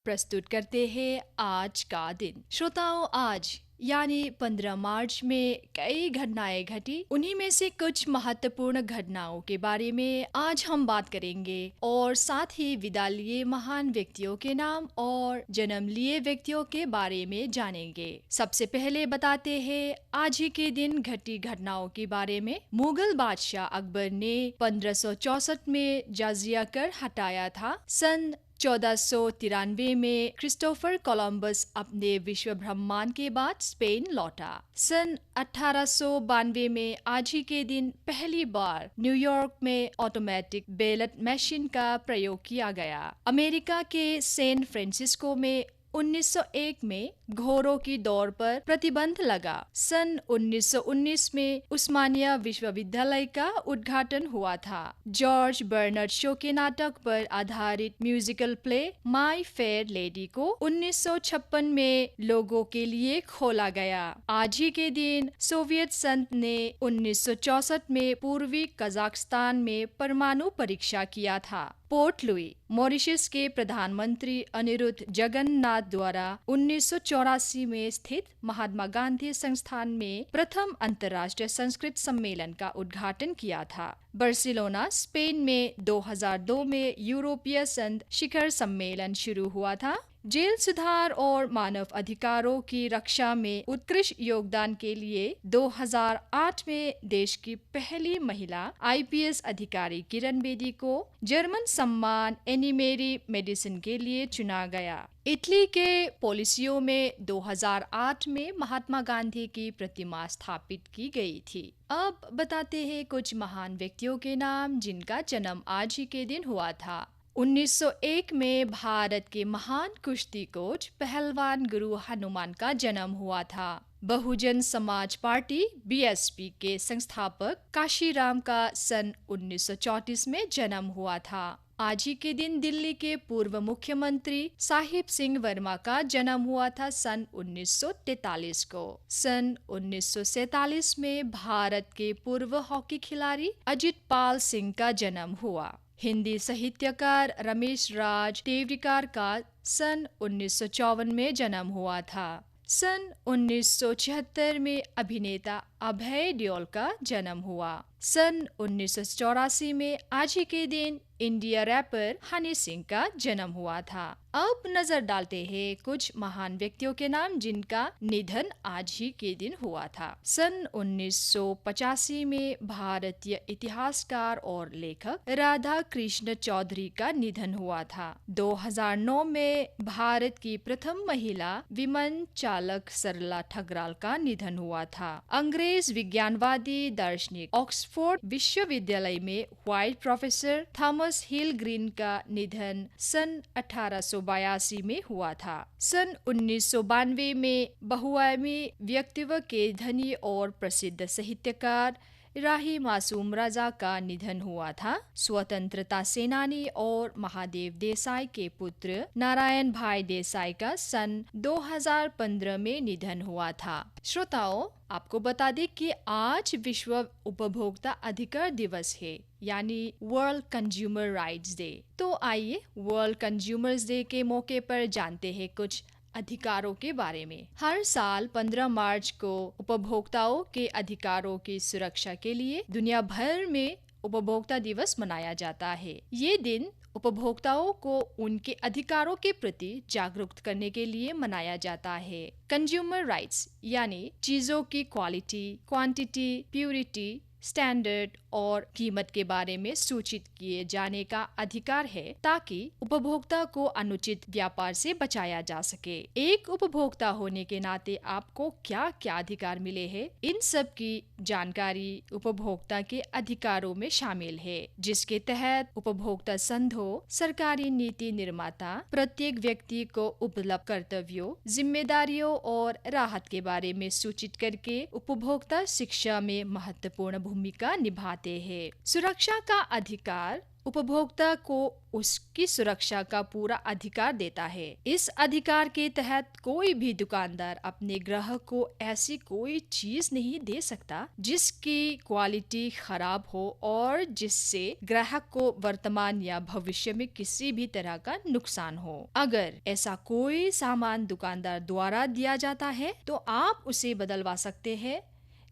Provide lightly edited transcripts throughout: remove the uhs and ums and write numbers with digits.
प्रस्तुत करते हैं आज का दिन। श्रोताओं, आज यानी 15 मार्च में कई घटनाएं घटी। उन्हीं में से कुछ महत्वपूर्ण घटनाओं के बारे में आज हम बात करेंगे और साथ ही विदा लिए महान व्यक्तियों के नाम और जन्म लिए व्यक्तियों के बारे में जानेंगे। सबसे पहले बताते हैं आज ही के दिन घटी घटनाओं के बारे में। मुगल बादशाह अकबर ने 1564 में जजिया कर हटाया था। सन 1493 में क्रिस्टोफर कोलंबस अपने विश्व भ्रमण के बाद स्पेन लौटा। सन 1892 में आज ही के दिन पहली बार न्यूयॉर्क में ऑटोमेटिक बैलेट मशीन का प्रयोग किया गया। अमेरिका के सैन फ्रांसिस्को में 1901 में घोड़ों की दौड़ पर प्रतिबंध लगा। सन 1919 में उस्मानिया विश्वविद्यालय का उद्घाटन हुआ था। जॉर्ज बर्नार्ड शो के नाटक पर आधारित musical play my fair lady को 1956 में लोगों के लिए खोला गया। आज ही के दिन सोवियत संघ ने 1964 में पूर्वी कजाकिस्तान में परमाणु परीक्षा किया था। पोर्ट लुई मॉरिशस के प्रधानमंत्री अनिरुद्ध जगन्नाथ द्वारा 1984 में स्थित महात्मा गांधी संस्थान में प्रथम अंतर्राष्ट्रीय संस्कृत सम्मेलन का उद्घाटन किया था। बार्सिलोना स्पेन में 2002 में यूरोपीय संघ शिखर सम्मेलन शुरू हुआ था। जेल सुधार और मानव अधिकारों की रक्षा में उत्कृष्ट योगदान के लिए 2008 में देश की पहली महिला आईपीएस अधिकारी किरण बेदी को जर्मन सम्मान एनिमेरी मेडिसिन के लिए चुना गया। इटली के पोलिसियो में 2008 में महात्मा गांधी की प्रतिमा स्थापित की गई थी। अब बताते हैं कुछ महान व्यक्तियों के नाम जिनका जन्म आज ही के दिन हुआ था। 1901 में भारत के महान कुश्ती कोच पहलवान गुरु हनुमान का जन्म हुआ था। बहुजन समाज पार्टी बीएसपी के संस्थापक काशीराम का सन 1934 में जन्म हुआ था। आज ही के दिन दिल्ली के पूर्व मुख्यमंत्री साहिब सिंह वर्मा का जन्म हुआ था सन 1943 को। सन 1947 में भारत के पूर्व हॉकी खिलाड़ी अजित पाल सिंह का जन्म हुआ। हिंदी साहित्यकार रमेश राज टेवरिकार का सन 1954 में जन्म हुआ था। सन 1976 में अभिनेता अभय देओल का जन्म हुआ। सन 1984 में आज ही के दिन इंडिया रैपर हनी सिंह का जन्म हुआ था। अब नजर डालते हैं कुछ महान व्यक्तियों के नाम जिनका निधन आज ही के दिन हुआ था। सन 1985 में भारतीय इतिहासकार और लेखक राधा कृष्ण चौधरी का निधन हुआ था। 2009 में भारत की प्रथम महिला विमान चालक सरला ठगराल का निधन हुआ था। अंग्रेज विज्ञानवादी दार्शनिक ऑक्सफोर्ड विश्वविद्यालय में व्हाइट प्रोफेसर थॉमस हिल ग्रीन का निधन सन 1882 में हुआ था। सन 1992 में बहुआयामी व्यक्तित्व के धनी और प्रसिद्ध साहित्यकार राही मासूम राजा का निधन हुआ था। स्वतंत्रता सेनानी और महादेव देसाई के पुत्र नारायण भाई देसाई का सन 2015 में निधन हुआ था। श्रोताओं, आपको बता दें कि आज विश्व उपभोक्ता अधिकार दिवस है, यानी वर्ल्ड कंज्यूमर राइट्स डे। तो आइए वर्ल्ड कंज्यूमर्स डे के मौके पर जानते हैं कुछ अधिकारों के बारे में। हर साल 15 मार्च को उपभोक्ताओं के अधिकारों की सुरक्षा के लिए दुनिया भर में उपभोक्ता दिवस मनाया जाता है। ये दिन उपभोक्ताओं को उनके अधिकारों के प्रति जागरूक करने के लिए मनाया जाता है। कंज्यूमर राइट्स यानी चीजों की क्वालिटी, क्वांटिटी, प्यूरिटी, स्टैंडर्ड और कीमत के बारे में सूचित किए जाने का अधिकार है ताकि उपभोक्ता को अनुचित व्यापार से बचाया जा सके। एक उपभोक्ता होने के नाते आपको क्या क्या अधिकार मिले हैं, इन सब की जानकारी उपभोक्ता के अधिकारों में शामिल है, जिसके तहत उपभोक्ता संघों, सरकारी नीति निर्माता प्रत्येक व्यक्ति को उपलब्ध कर्तव्यों, जिम्मेदारियों और राहत के बारे में सूचित करके उपभोक्ता शिक्षा में महत्वपूर्ण भूमिका निभाते हैं। सुरक्षा का अधिकार उपभोक्ता को उसकी सुरक्षा का पूरा अधिकार देता है। इस अधिकार के तहत कोई भी दुकानदार अपने ग्राहक को ऐसी कोई चीज नहीं दे सकता जिसकी क्वालिटी खराब हो और जिससे ग्राहक को वर्तमान या भविष्य में किसी भी तरह का नुकसान हो। अगर ऐसा कोई सामान दुकानदार द्वारा दिया जाता है तो आप उसे बदलवा सकते हैं,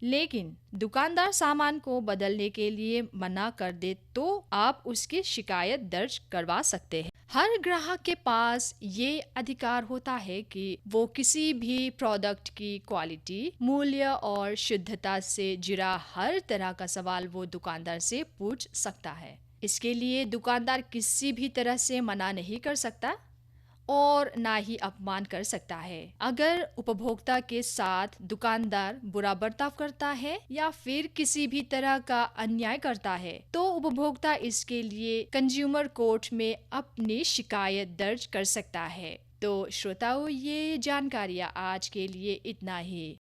लेकिन दुकानदार सामान को बदलने के लिए मना कर दे तो आप उसकी शिकायत दर्ज करवा सकते हैं। हर ग्राहक के पास ये अधिकार होता है कि वो किसी भी प्रोडक्ट की क्वालिटी, मूल्य और शुद्धता से जुड़ा हर तरह का सवाल वो दुकानदार से पूछ सकता है। इसके लिए दुकानदार किसी भी तरह से मना नहीं कर सकता और ना ही अपमान कर सकता है। अगर उपभोक्ता के साथ दुकानदार बुरा बर्ताव करता है या फिर किसी भी तरह का अन्याय करता है तो उपभोक्ता इसके लिए कंज्यूमर कोर्ट में अपनी शिकायत दर्ज कर सकता है। तो श्रोताओं, ये जानकारियाँ आज के लिए इतना ही।